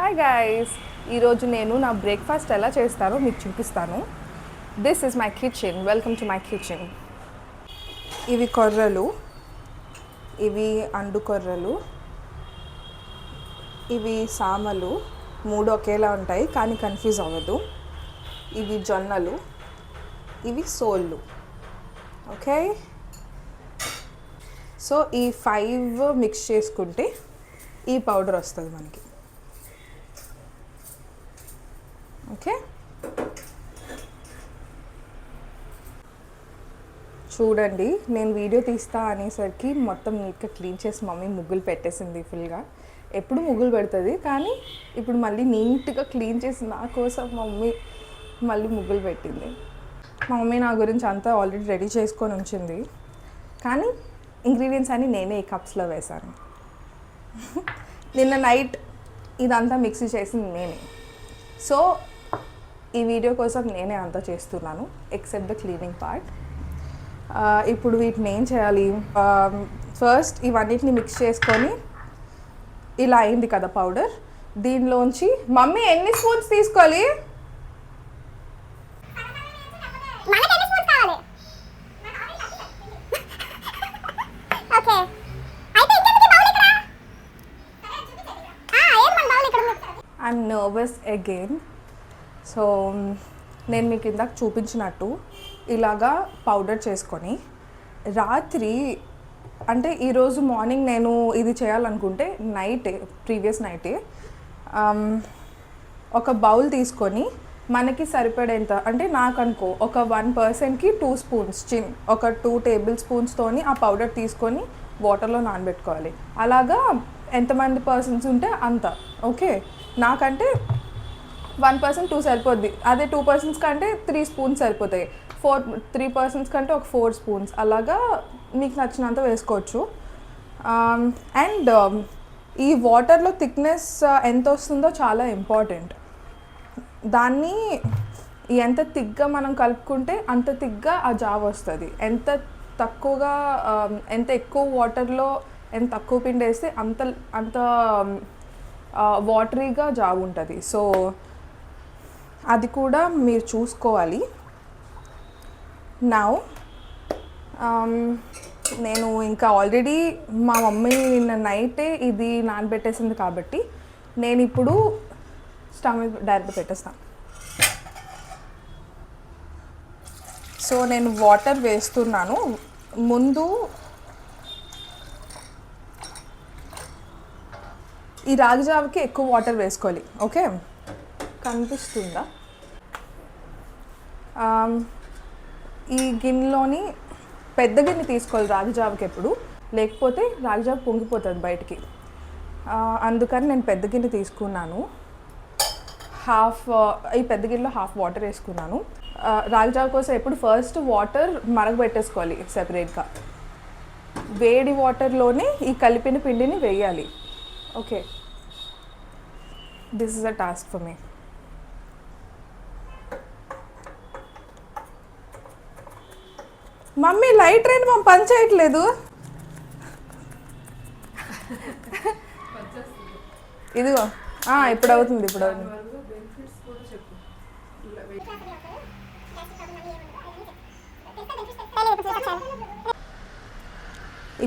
Hi guys, ఈరోజు నేను నా బ్రేక్ఫాస్ట్ ఎలా చేస్తానో మీకు చూపిస్తాను. This is my kitchen. Welcome to my kitchen. ఇవి కొర్రలు, ఇవి అండు కొర్రలు, ఇవి సామలు. మూడు ఒకేలా ఉంటాయి కానీ కన్ఫ్యూజ్ అవ్వదు. ఇవి జొన్నలు, ఇవి సోళ్ళు. ఓకే, సో ఈ 5 మిక్స్ చేసుకుంటే ఈ పౌడర్ వస్తుంది మనకి. ఓకే, చూడండి, నేను వీడియో తీస్తా అనేసరికి మొత్తం నీట్గా క్లీన్ చేసి మమ్మీ ముగ్గులు పెట్టేసింది ఫుల్గా. ఎప్పుడు ముగ్గులు పెడుతుంది కానీ ఇప్పుడు మళ్ళీ నీట్గా క్లీన్ చేసి నా కోసం మమ్మీ మళ్ళీ ముగ్గులు పెట్టింది. మా మమ్మీ నా గురించి అంతా ఆల్రెడీ రెడీ చేసుకొని ఉంచింది కానీ ఇంగ్రీడియంట్స్ అన్నీ నేనే ఈ కప్స్లో వేశాను. నిన్న నైట్ ఇదంతా మిక్సీ చేసింది నేనే. సో ఈ వీడియో కోసం నేనే అంతా చేస్తున్నాను ఎక్సెప్ట్ ద క్లీనింగ్ పార్ట్. ఇప్పుడు వీటిని ఏం చేయాలి? ఫస్ట్ ఇవన్నిటిని మిక్స్ చేసుకొని ఇలా అయింది కదా పౌడర్. దీనిలోంచి మమ్మీ ఎన్ని స్పూన్స్ తీసుకోవాలి? I'm nervous again. సో నేను మీకు ఇందాక చూపించినట్టు ఇలాగా పౌడర్ చేసుకొని రాత్రి, అంటే ఈరోజు మార్నింగ్ నేను ఇది చేయాలనుకుంటే ప్రీవియస్ నైటే ఒక బౌల్ తీసుకొని మనకి సరిపడేంత, అంటే నాకు అనుకో ఒక 1 పర్సన్కి 2 స్పూన్స్ ఒక 2 టేబుల్ స్పూన్స్తోని ఆ పౌడర్ తీసుకొని వాటర్లో నానబెట్టుకోవాలి. అలాగా ఎంతమంది పర్సన్స్ ఉంటే అంత. ఓకే, నాకంటే 1 పర్సన్ 2 సరిపోద్ది. అదే 2 పర్సన్స్ కంటే 3 స్పూన్స్ సరిపోతాయి. 3 పర్సన్స్ కంటే ఒక 4 స్పూన్స్ అలాగా మీకు నచ్చినంత వేసుకోవచ్చు. అండ్ ఈ వాటర్లో థిక్నెస్ ఎంత వస్తుందో చాలా ఇంపార్టెంట్. దాన్ని ఎంత థిక్గా మనం కలుపుకుంటే అంత థిక్గా ఆ జావ వస్తుంది. ఎంత ఎక్కువ వాటర్లో ఎంత తక్కువ పిండి వేస్తే అంత వాటరీగా జావ ఉంటుంది. సో అది కూడా మీరు చూసుకోవాలి. నౌ నేను ఇంకా ఆల్రెడీ మా మమ్మీ నిన్న నైటే ఇది నానబెట్టేసింది కాబట్టి నేను ఇప్పుడు స్టవ్ మీద డైరెక్ట్ పెట్టేస్తాను. సో నేను వాటర్ వేస్తున్నాను. ముందు ఈ రాగి జావకి ఎక్కువ వాటర్ వేసుకోవాలి. ఓకే, కనిపిస్తుందా? ఈ గిన్నెలోని పెద్ద గిన్నె తీసుకోవాలి రాగి జావకి ఎప్పుడు, లేకపోతే రాగి జావ పొంగిపోతుంది బయటికి. అందుకని నేను పెద్ద గిన్నె తీసుకున్నాను. ఈ పెద్ద గిన్నెలో హాఫ్ వాటర్ వేసుకున్నాను. రాగి జావ కోసం ఎప్పుడు ఫస్ట్ వాటర్ మరగబెట్టేసుకోవాలి సెపరేట్గా. వేడి వాటర్లోనే ఈ కలిపిన పిండిని వేయాలి. Okay, this is a task for me. Mummy light rate మా పని చేయట్లేదు. ఇదిగో ఇప్పుడు అవుతుంది.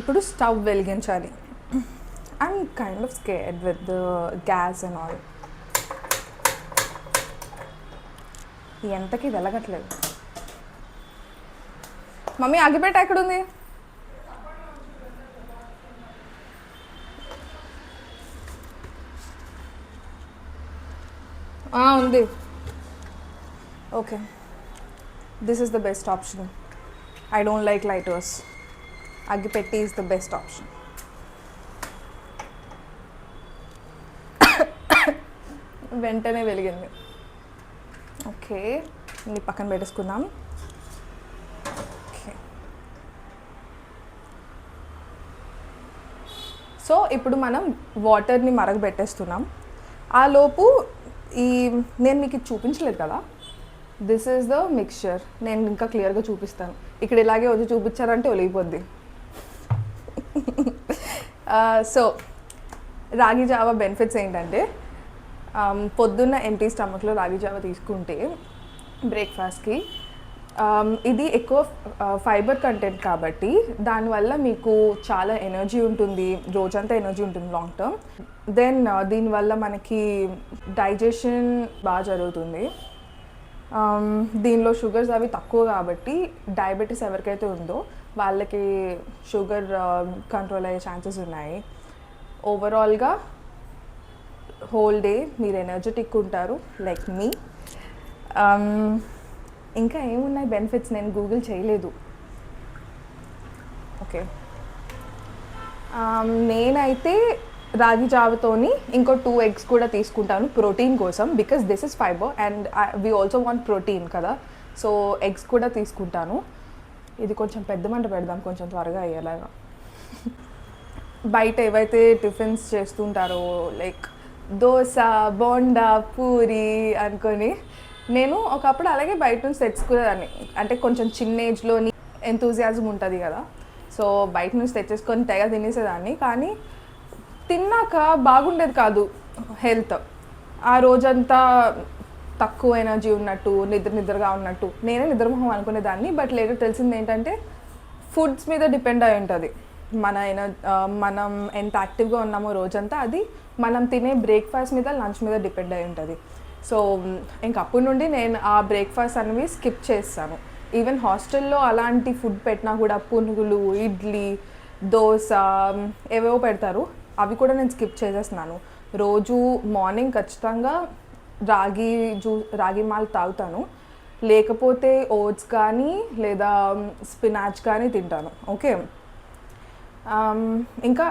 ఇప్పుడు స్టవ్ వెలిగించాలి. I'm kind of scared with the gas and all. ఎంతకి వెలగట్లేదు. మమ్మీ అగ్గిపెట్ట ఎక్కడుంది? ఉంది. Okay, this is the best option. I don't like lighters. అగ్గిపెట్టి ఈజ్ ద బెస్ట్ ఆప్షన్. వెంటనే వెలిగింది. ఓకే, ఇది పక్కన పెట్టేసుకుందాం. ఓకే, సో ఇప్పుడు మనం వాటర్ని మరగబెట్టేస్తున్నాం. ఆ లోపు నేను మీకు చూపించలేదు కదా, దిస్ ఈజ్ ద మిక్స్చర్. నేను ఇంకా క్లియర్గా చూపిస్తాను. ఇక్కడ ఇలాగే వచ్చి చూపించారంటే ఒలిగిపోద్ది. సో రాగి జావా బెనిఫిట్స్ ఏంటంటే పొద్దున్న ఎంటీ స్టమక్లో రాగి జావ తీసుకుంటే బ్రేక్ఫాస్ట్కి ఇది ఎక్కువ ఫైబర్ కంటెంట్ కాబట్టి దానివల్ల మీకు చాలా ఎనర్జీ ఉంటుంది, రోజంతా ఎనర్జీ ఉంటుంది లాంగ్ టర్మ్. దెన్ దీనివల్ల మనకి డైజెషన్ బాగా జరుగుతుంది. దీనిలో షుగర్స్ అవి తక్కువ కాబట్టి డయాబెటీస్ ఎవరికైతే ఉందో వాళ్ళకి షుగర్ కంట్రోల్ అయ్యే ఛాన్సెస్ ఉన్నాయి. ఓవరాల్గా హోల్ డే మీరు ఎనర్జెటిక్ ఉంటారు లైక్ మీ. ఇంకా ఏమున్నాయి బెనిఫిట్స్, నేను గూగుల్ చేయలేదు. ఓకే, నేనైతే రాగి జావతోని ఇంకో 2 eggs కూడా తీసుకుంటాను ప్రోటీన్ కోసం, because this is fibre and we also want protein కదా. సో ఎగ్స్ కూడా తీసుకుంటాను. ఇది కొంచెం పెద్ద మంట పెడదాం, కొంచెం త్వరగా అయ్యేలాగా. బయట ఏవైతే టిఫిన్స్ చేస్తుంటారో లైక్ దోశ, బోండా, పూరి అనుకొని, నేను ఒకప్పుడు అలాగే బయట నుంచి తెచ్చుకునేదాన్ని. అంటే కొంచెం చిన్న ఏజ్లోని ఎంతూజియాజం ఉంటుంది కదా, సో బయట నుంచి తెచ్చేసుకొని తెగ తినేసేదాన్ని. కానీ తిన్నాక బాగుండేది కాదు హెల్త్. ఆ రోజంతా తక్కువ ఎనర్జీ ఉన్నట్టు, నిద్రగా ఉన్నట్టు, నేనే నిద్రమోహం అనుకునేదాన్ని. బట్ లేటర్ తెలిసింది ఏంటంటే ఫుడ్స్ మీద డిపెండ్ అయి ఉంటుంది మనం ఎంత యాక్టివ్గా ఉన్నామో రోజంతా, అది మనం తినే బ్రేక్ఫాస్ట్ మీద, లంచ్ మీద డిపెండ్ అయి ఉంటుంది. సో ఇంకప్పటి నుండి నేను ఆ బ్రేక్ఫాస్ట్ అనేవి స్కిప్ చేస్తాను. ఈవెన్ హాస్టల్లో అలాంటి ఫుడ్ పెట్టినా కూడా పునుగులు, ఇడ్లీ, దోశ ఏవేవో పెడతారు, అవి కూడా నేను స్కిప్ చేసేస్తున్నాను. రోజు మార్నింగ్ ఖచ్చితంగా రాగి మాల్ట్ తాగుతాను, లేకపోతే ఓట్స్ కానీ లేదా స్పినాచ్ కానీ తింటాను. ఓకే, ఇంకా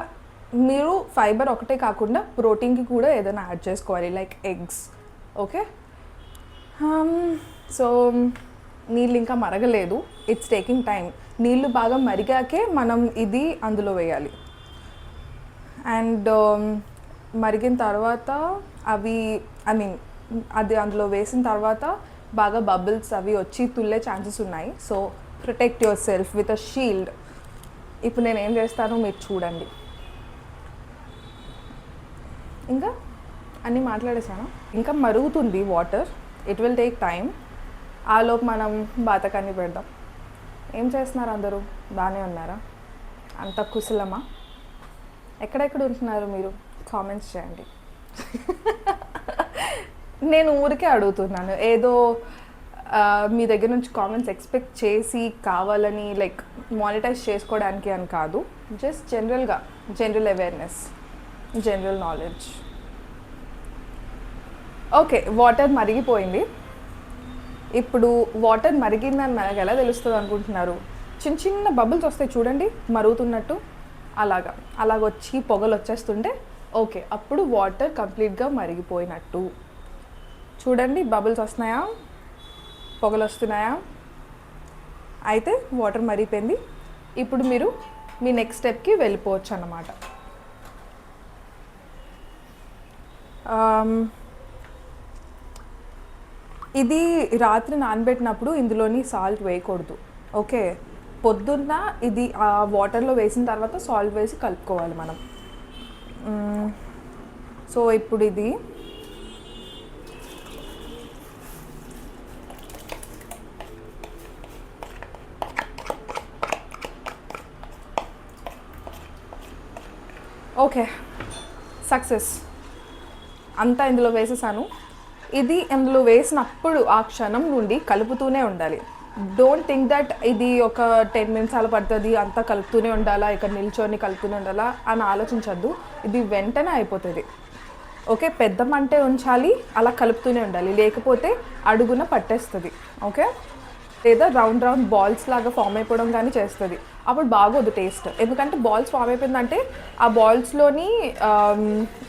మీరు ఫైబర్ ఒకటే కాకుండా ప్రోటీన్కి కూడా ఏదైనా యాడ్ చేసుకోవాలి, లైక్ ఎగ్స్. ఓకే, సో నీళ్ళు ఇంకా మరగలేదు, ఇట్స్ టేకింగ్ టైం. నీళ్ళు బాగా మరిగాకే మనం ఇది అందులో వేయాలి. అండ్ మరిగిన తర్వాత అది అందులో వేసిన తర్వాత బాగా బబుల్స్ అవి వచ్చి తుల్లే ఛాన్సెస్ ఉన్నాయి. So protect your self with a shield. ఇప్పుడు నేను ఏం చేస్తానో మీరు చూడండి. ఇంకా అన్నీ మాట్లాడేసాను. ఇంకా మరుగుతుంది water, it will take time. ఆలోపు మనం బాతకాన్ని పెడదాం. ఏం చేస్తున్నారు అందరూ? బాగానే ఉన్నారా? అంత కుశలమా? ఎక్కడెక్కడ ఉంటున్నారు మీరు? కామెంట్స్ చేయండి. నేను ఊరికే అడుగుతున్నాను, ఏదో మీ దగ్గర నుంచి కామెంట్స్ ఎక్స్పెక్ట్ చేసి కావాలని లైక్ మానిటైజ్ చేసుకోవడానికి అని కాదు. Just general awareness, general knowledge. Okay, water మరిగిపోయింది. ఇప్పుడు వాటర్ మరిగిందని మనకు ఎలా తెలుస్తుంది అనుకుంటున్నారు? చిన్న చిన్న బబుల్స్ వస్తాయి చూడండి, మరుగుతున్నట్టు. అలాగొచ్చి పొగలు వచ్చేస్తుంటే ఓకే, అప్పుడు వాటర్ కంప్లీట్గా మరిగిపోయినట్టు. చూడండి, బబుల్స్ వస్తున్నాయా, పొగలు వస్తున్నాయా? అయితే వాటర్ మరిగిపోయింది. ఇప్పుడు మీరు మీ నెక్స్ట్ స్టెప్కి వెళ్ళిపోవచ్చు అన్నమాట. ఇది రాత్రి నానబెట్టినప్పుడు ఇందులోని సాల్ట్ వేయకూడదు. ఓకే, పొద్దున్న ఇది ఆ వాటర్లో వేసిన తర్వాత సాల్ట్ వేసి కలుపుకోవాలి మనం. సో ఇప్పుడు ఇది ఓకే, సక్సెస్. అంతా ఇందులో వేసేసాను. ఇది ఇందులో వేసినప్పుడు ఆ క్షణం నుండి కలుపుతూనే ఉండాలి. డోంట్ థింక్ దట్ ఇది ఒక 10 minutes అలా పడుతుంది, అంతా కలుపుతూనే ఉండాలా, ఇక్కడ నిల్చొని కలుపుతూనే ఉండాలా అని ఆలోచించద్దు. ఇది వెంటనే అయిపోతుంది. ఓకే, పెద్ద మంటే ఉంచాలి, అలా కలుపుతూనే ఉండాలి, లేకపోతే అడుగున పట్టేస్తుంది. ఓకే, లేదా రౌండ్ బాల్స్ లాగా ఫామ్ అయిపోవడం కానీ చేస్తుంది. అప్పుడు బాగోదు టేస్ట్. ఎందుకంటే బాల్స్ ఫామ్ అయిపోయిందంటే ఆ బాల్స్లోని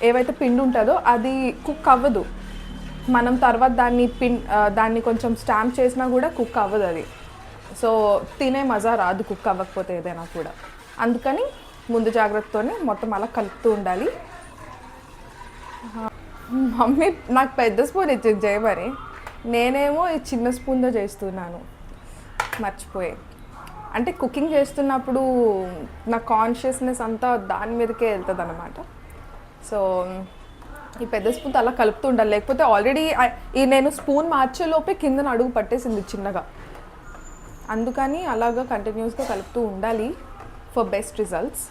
ఏవైతే పిండి ఉంటుందో అది కుక్ అవ్వదు. మనం తర్వాత దాన్ని కొంచెం స్టాంప్ చేసినా కూడా కుక్ అవ్వదు అది. సో తినే మజా రాదు కుక్ అవ్వకపోతే ఏదైనా కూడా. అందుకని ముందు జాగ్రత్తతోనే మొత్తం అలా కలుపుతూ ఉండాలి. మమ్మీ నాకు పెద్ద స్పూన్ ఇచ్చింది చేయమని, నేనేమో ఈ చిన్న స్పూన్తో చేస్తున్నాను, మర్చిపోయే. అంటే కుకింగ్ చేస్తున్నప్పుడు నా కాన్షియస్నెస్ అంతా దాని మీదకే వెళ్తుంది అన్నమాట. సో ఈ పెద్ద స్పూన్తో అలా కలుపుతూ ఉండాలి, లేకపోతే ఆల్రెడీ ఈ నేను స్పూన్ మార్చేలోపే కిందన అడుగు పట్టేసింది చిన్నగా. అందుకని అలాగా కంటిన్యూస్గా కలుపుతూ ఉండాలి ఫర్ బెస్ట్ రిజల్ట్స్,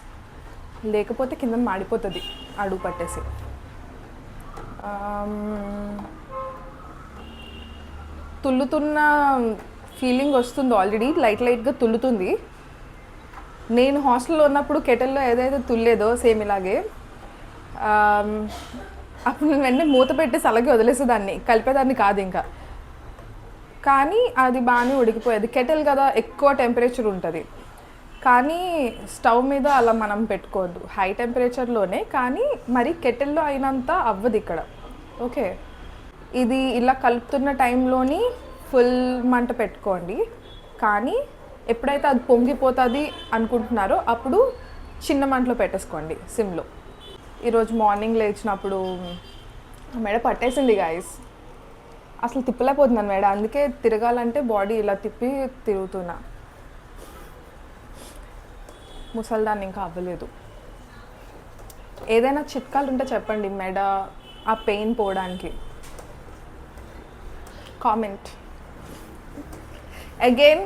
లేకపోతే కింద మాడిపోతుంది అడుగు పట్టేసి. తుల్లుతున్న ఫీలింగ్ వస్తుంది, ఆల్రెడీ లైట్గా తుల్లుతుంది. నేను హాస్టల్లో ఉన్నప్పుడు కెటల్లో ఏదైతే తుల్లేదో సేమ్ ఇలాగే, అప్పుడు నేను వెంటనే మూత పెట్టేసి అలాగే వదిలేసేదాన్ని, కలిపేదాన్ని కాదు ఇంకా. కానీ అది బాగానే ఉడికిపోయేది. కెటల్ కదా, ఎక్కువ టెంపరేచర్ ఉంటుంది. కానీ స్టవ్ మీద అలా మనం పెట్టుకోవద్దు, హై టెంపరేచర్లోనే. కానీ మరి కెటల్లో అయినంత అవ్వదు ఇక్కడ. ఓకే, ఇది ఇలా కలుపుతున్న టైంలోని ఫుల్ మంట పెట్టుకోండి. కానీ ఎప్పుడైతే అది పొంగిపోతుంది అనుకుంటున్నారో అప్పుడు చిన్న మంటలో పెట్టేసుకోండి, సిమ్లో. ఈరోజు మార్నింగ్ లేచినప్పుడు మెడ పట్టేసింది గాయస్, అసలు తిప్పలేకపోతున్నాను మెడ. అందుకే తిరగాలంటే బాడీ ఇలా తిప్పి తిరుగుతున్నా. ముసల్దాన్ని ఇంకా అవ్వలేదు. ఏదైనా చిట్కాలు ఉంటే చెప్పండి మెడ ఆ పెయిన్ పోవడానికి. కామెంట్. అగైన్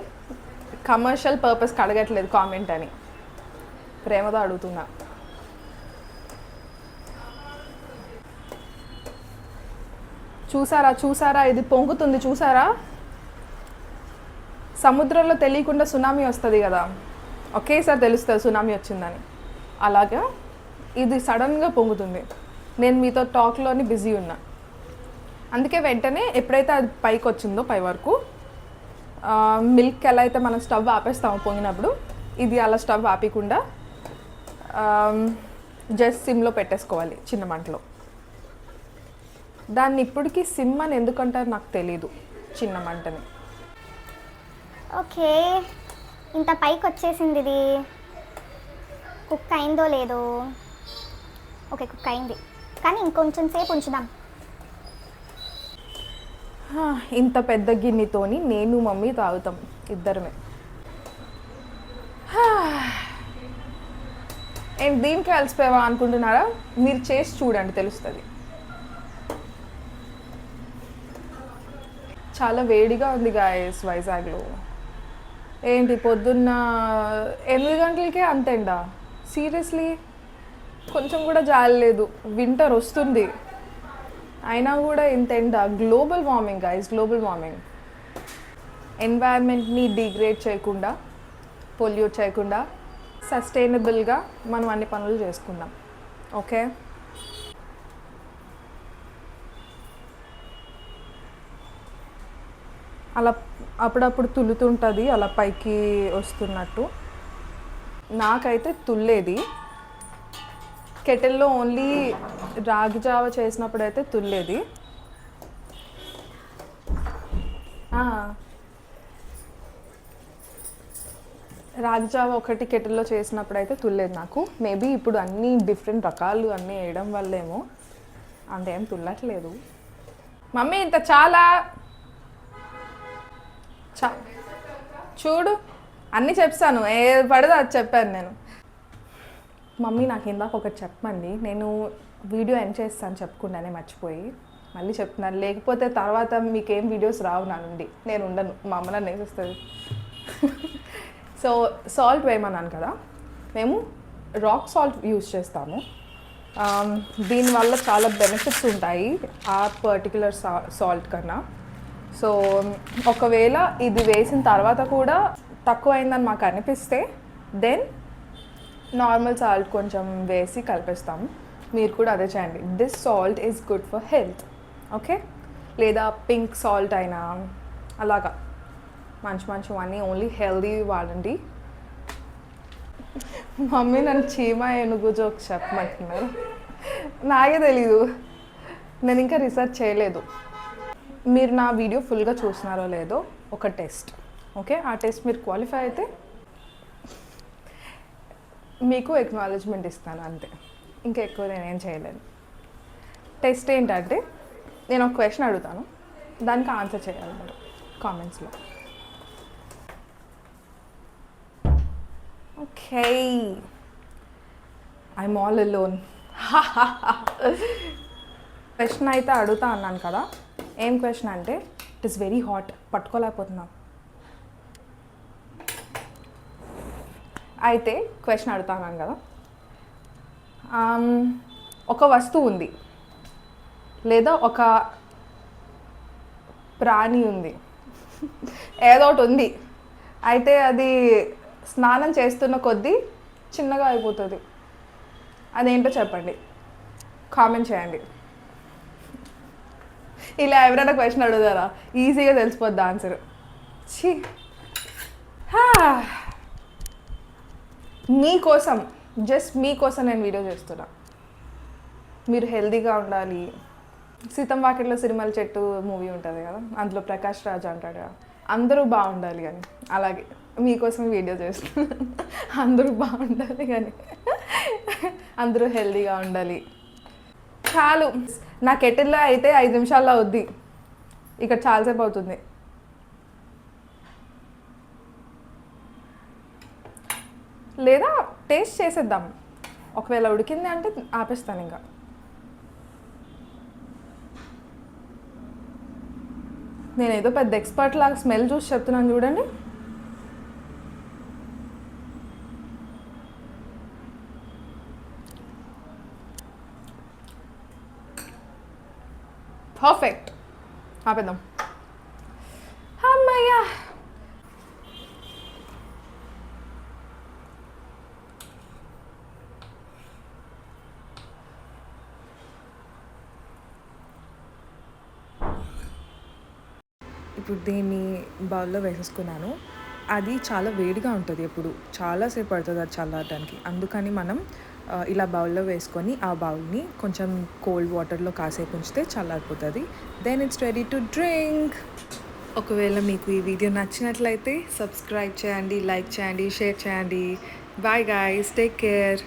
కమర్షియల్ పర్పస్కి అడగట్లేదు కామెంట్ అని, ప్రేమతో అడుగుతున్నా. చూసారా ఇది పొంగుతుంది చూసారా? సముద్రంలో తెలియకుండా సునామీ వస్తుంది కదా, ఒకేసారి తెలుస్తుంది సునామీ వచ్చిందని. అలాగా ఇది సడన్గా పొంగుతుంది. నేను మీతో టాక్లోని బిజీ ఉన్నా, అందుకే వెంటనే ఎప్పుడైతే అది పైకి వచ్చిందో పై వరకు, మిల్క్ ఎలా అయితే మనం స్టవ్ ఆపేస్తాము పొంగినప్పుడు, ఇది అలా స్టవ్ ఆపకుండా జస్ట్ సిమ్లో పెట్టేసుకోవాలి చిన్న మంటలో. దాన్ని ఇప్పటికీ సిమ్ అని ఎందుకంటారు నాకు తెలీదు, చిన్న మంటని. ఓకే, ఇంత పైకి వచ్చేసింది. ఇది కుక్ అయిందో లేదో? ఓకే, కుక్ అయింది, కానీ ఇంకొంచెం సేపు ఉంచుదాం. ఇంత పెద్ద గిన్నెతోని నేను మమ్మీ తాగుతాం ఇద్దరమే. ఏంటి దీనికి కలిసిపోయావా అనుకుంటున్నారా? మీరు చేసి చూడండి, తెలుస్తుంది. చాలా వేడిగా ఉంది గాయస్ వైజాగ్లో. ఏంటి పొద్దున్న 8 గంటలకే అంతేండా? సీరియస్లీ కొంచెం కూడా జాలేదు. వింటర్ వస్తుంది అయినా కూడా ఇంత ఎండ. Global warming guys, global warming. ఎన్వైర్న్మెంట్ని డిగ్రేడ్ చేయకుండా, పొల్యూట్ చేయకుండా, సస్టైనబుల్గా మనం అన్ని పనులు చేసుకుందాం. ఓకే, అలా అప్పుడప్పుడు తుల్లుతుంటుంది, అలా పైకి వస్తున్నట్టు. నాకైతే తుల్లేది. కెటిల్లో ఓన్లీ రాగి జావ చేసినప్పుడు అయితే తుల్లేది. రాగి జావ ఒకటి కెటిల్లో చేసినప్పుడు అయితే తుల్లేదు నాకు. మేబీ ఇప్పుడు అన్నీ డిఫరెంట్ రకాలు అన్నీ వేయడం వల్లేమో అంతేం తుల్లట్లేదు. మమ్మీ ఇంత చాలా చూడు, అన్నీ చెప్తాను, ఏ పడదో అది చెప్పాను నేను. మమ్మీ నాకు ఇందాక ఒకటి చెప్పండి, నేను వీడియో ఎండ్ చేస్తాను చెప్పకుండానే మర్చిపోయి మళ్ళీ చెప్తున్నాను. లేకపోతే తర్వాత మీకేం వీడియోస్ రావు నా నుండి, నేను ఉండను, మా అమ్మ నన్ను వేసేస్తుంది. సో సాల్ట్ వేయమన్నాను కదా, మేము రాక్ సాల్ట్ యూజ్ చేస్తాము. దీనివల్ల చాలా బెనిఫిట్స్ ఉంటాయి ఆ పర్టిక్యులర్ సాల్ట్ కన్నా. సో ఒకవేళ ఇది వేసిన తర్వాత కూడా తక్కువ అయిందని మాకు అనిపిస్తే దెన్ నార్మల్ సాల్ట్ కొంచెం వేసి కలిపేస్తాము. మీరు కూడా అదే చేయండి. This salt is good for health. Okay, లేదా పింక్ సాల్ట్ అయినా అలాగా మంచివన్నీ ఓన్లీ హెల్దీ వాడండి. మమ్మీ నన్ను చీమ ఏనుగు జోక్ చెప్పమంటున్నారు. నాకే తెలీదు, నేను ఇంకా రీసెర్చ్ చేయలేదు. మీరు నా వీడియో ఫుల్గా చూస్తున్నారో లేదో ఒక టెస్ట్. ఓకే, ఆ టెస్ట్ మీరు క్వాలిఫై అయితే మీకు ఎక్నాలెడ్జ్మెంట్ ఇస్తాను అంతే, ఇంకా ఎక్కువ నేనేం చేయలేను. టెస్ట్ ఏంటంటే నేను ఒక క్వశ్చన్ అడుగుతాను, దానికి ఆన్సర్ చేయాలి మీరు కామెంట్స్లో. Okay, I'm all alone. Question అయితే అడుగుతా అన్నాను కదా, ఏం క్వశ్చన్ అంటే ఇట్ ఈస్ వెరీ హాట్, పట్టుకోలేకపోతున్నాం. అయితే క్వశ్చన్ అడుగుతా అన్నాను కదా, ఒక వస్తువు ఉంది లేదా ఒక ప్రాణి ఉంది, ఏదో ఒకటి ఉంది, అయితే అది స్నానం చేస్తున్న కొద్దీ చిన్నగా అయిపోతుంది. అదేంటో చెప్పండి, కామెంట్ చేయండి. ఇలా ఎవరైనా క్వశ్చన్ అడుగుతారా? ఈజీగా తెలిసిపోద్ది ఆన్సర్. ఛీ, మీకోసం, జస్ట్ మీకోసం నేను వీడియో చేస్తున్నా. మీరు హెల్తీగా ఉండాలి. సీతం వాకిట్లో సిరిమల చెట్టు మూవీ ఉంటుంది కదా, అందులో ప్రకాష్ రాజ్ అంటాడు కదా, అందరూ బాగుండాలి అని. అలాగే మీకోసం వీడియో చేస్తున్నాను. అందరూ బాగుండాలి కానీ అందరూ హెల్తీగా ఉండాలి. చాలు, నా కెటిల్లో అయితే 5 నిమిషాల్లో అవుద్ది, ఇక్కడ చాలాసేపు అవుతుంది. లేదా టేస్ట్ చేసేద్దాం, ఒకవేళ ఉడికింది అంటే ఆపేస్తాను. ఇంకా నేనేదో పెద్ద ఎక్స్పర్ట్ లాగా స్మెల్ చూసి చెప్తున్నాను చూడండి. పర్ఫెక్ట్, ఆపేద్దాం. అమ్మయ్యా, ఇప్పుడు దీన్ని బౌల్లో వేసేసుకున్నాను. అది చాలా వేడిగా ఉంటుంది, ఎప్పుడు చాలాసేపు పడుతుంది అది చల్లారడానికి. అందుకని మనం ఇలా బౌల్లో వేసుకొని ఆ బౌల్ని కొంచెం కోల్డ్ వాటర్లో కాసేపు ఉంచితే చల్లారిపోతుంది. Then it's ready to drink. ఒకవేళ మీకు ఈ వీడియో నచ్చినట్లయితే సబ్స్క్రైబ్ చేయండి, లైక్ చేయండి, షేర్ చేయండి. Bye guys, take care.